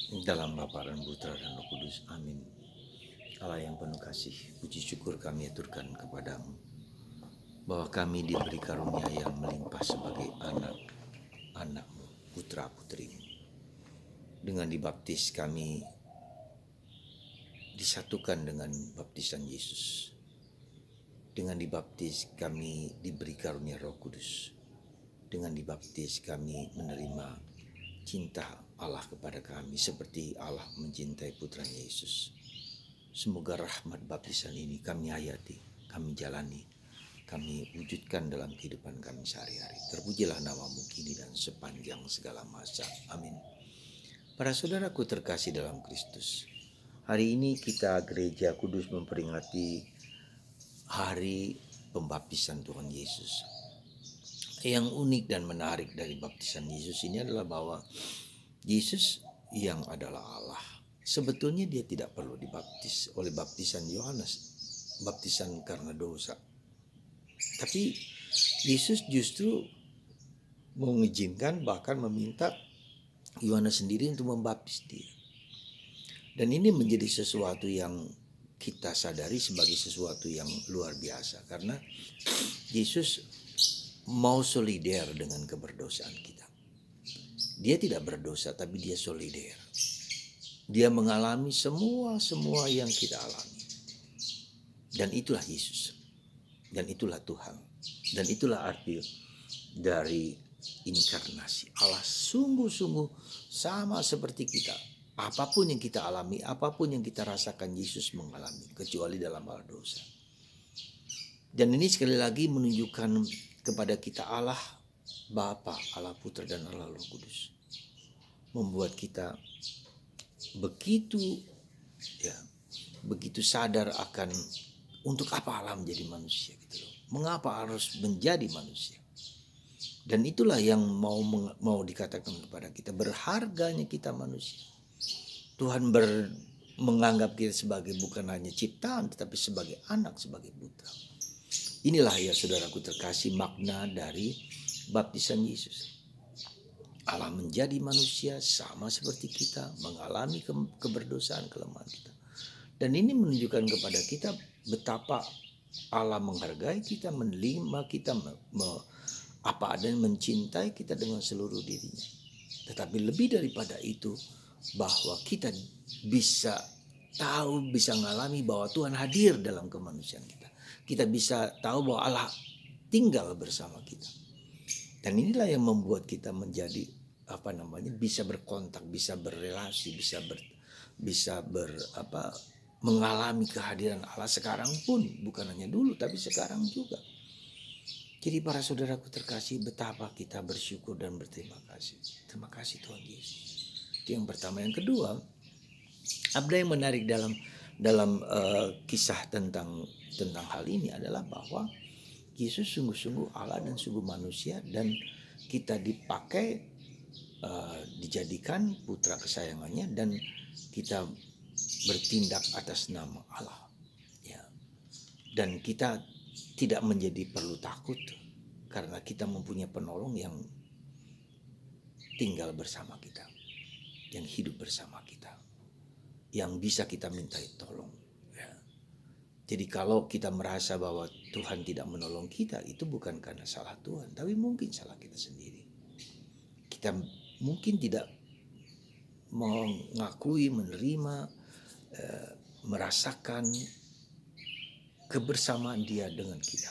Dalam Bapa dan Putra dan Roh Kudus. Amin. Allah yang penuh kasih, puji syukur kami aturkan kepadamu bahwa kami diberi karunia yang melimpah sebagai anak-anakmu, putra-putrimu. Dengan dibaptis kami disatukan dengan baptisan Yesus. Dengan dibaptis kami diberi karunia Roh Kudus. Dengan dibaptis kami menerima cinta Allah kepada kami seperti Allah mencintai putranya Yesus. Semoga rahmat baptisan ini kami hayati, kami jalani, kami wujudkan dalam kehidupan kami sehari-hari. Terpujilah namamu kini dan sepanjang segala masa. Amin. Para saudaraku terkasih dalam Kristus, hari ini kita Gereja Kudus memperingati hari pembaptisan Tuhan Yesus. Yang unik dan menarik dari baptisan Yesus ini adalah bahwa Yesus yang adalah Allah, sebetulnya dia tidak perlu dibaptis oleh baptisan Yohanes, baptisan karena dosa. Tapi Yesus justru mengizinkan, bahkan meminta Yohanes sendiri untuk membaptis dia. Dan ini menjadi sesuatu yang kita sadari sebagai sesuatu yang luar biasa, karena Yesus mau solider dengan keberdosaan kita. Dia tidak berdosa, tapi dia solider. Dia mengalami semua yang kita alami. Dan itulah Yesus. Dan itulah Tuhan. Dan itulah arti dari inkarnasi. Allah sungguh-sungguh sama seperti kita. Apapun yang kita alami, apapun yang kita rasakan, Yesus mengalami, kecuali dalam hal dosa. Dan ini sekali lagi menunjukkan kepada kita Allah Bapa, Allah Putra dan Allah Roh Kudus. Membuat kita begitu sadar akan untuk apa Allah menjadi manusia gitu loh. Mengapa harus menjadi manusia? Dan itulah yang mau dikatakan kepada kita, berharganya kita manusia. Tuhan menganggap kita sebagai bukan hanya ciptaan, tetapi sebagai anak, sebagai putra. Inilah ya saudaraku terkasih makna dari baptisan Yesus. Allah menjadi manusia sama seperti kita, mengalami keberdosaan, kelemahan kita. Dan ini menunjukkan kepada kita betapa Allah menghargai kita, menerima kita, apa adanya, mencintai kita dengan seluruh dirinya. Tetapi lebih daripada itu, bahwa kita bisa tahu, bisa mengalami bahwa Tuhan hadir dalam kemanusiaan kita. Kita bisa tahu bahwa Allah tinggal bersama kita. Dan inilah yang membuat kita menjadi bisa berkontak, bisa berrelasi, mengalami kehadiran Allah sekarang pun, bukan hanya dulu tapi sekarang juga. Jadi para saudaraku terkasih, betapa kita bersyukur dan berterima kasih. Terima kasih Tuhan Yesus. Itu yang pertama. Yang kedua, apa yang menarik dalam kisah tentang hal ini adalah bahwa Yesus sungguh-sungguh Allah dan sungguh manusia, dan kita dipakai, dijadikan putra kesayangannya, dan kita bertindak atas nama Allah. Ya. Dan kita tidak menjadi perlu takut karena kita mempunyai penolong yang tinggal bersama kita, yang hidup bersama kita, yang bisa kita mintai tolong. Ya. Jadi kalau kita merasa bahwa Tuhan tidak menolong kita, itu bukan karena salah Tuhan, tapi mungkin salah kita sendiri. Kita mungkin tidak mengakui, menerima, merasakan kebersamaan Dia dengan kita.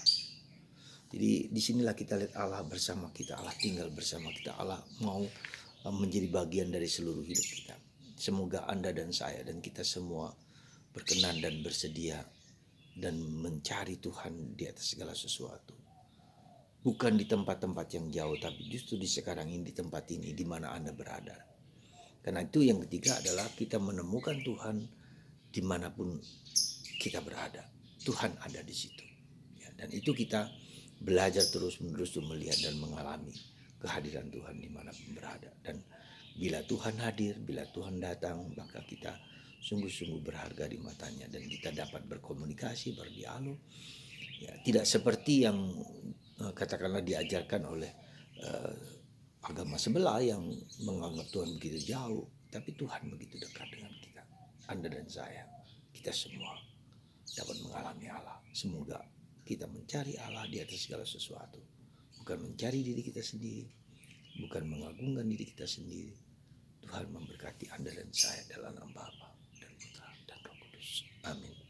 Jadi disinilah kita lihat Allah bersama kita, Allah tinggal bersama kita, Allah mau menjadi bagian dari seluruh hidup kita. Semoga Anda dan saya dan kita semua berkenan dan bersedia dan mencari Tuhan di atas segala sesuatu. Bukan di tempat-tempat yang jauh, tapi justru di sekarang ini, di tempat ini, di mana Anda berada. Karena itu yang ketiga adalah kita menemukan Tuhan dimanapun kita berada. Tuhan ada di situ. Ya, dan itu kita belajar terus-menerus untuk melihat dan mengalami kehadiran Tuhan dimanapun berada. Dan bila Tuhan hadir, bila Tuhan datang, maka kita sungguh-sungguh berharga di matanya, dan kita dapat berkomunikasi, berdialog. Ya, tidak seperti yang katakanlah diajarkan oleh agama sebelah yang menganggap Tuhan begitu jauh, tapi Tuhan begitu dekat dengan kita. Anda dan saya, kita semua dapat mengalami Allah. Semoga kita mencari Allah di atas segala sesuatu, bukan mencari diri kita sendiri, bukan mengagungkan diri kita sendiri. Tuhan memberkati Anda dan saya dalam nama Bapa dan Putra dan Roh Kudus. Amin.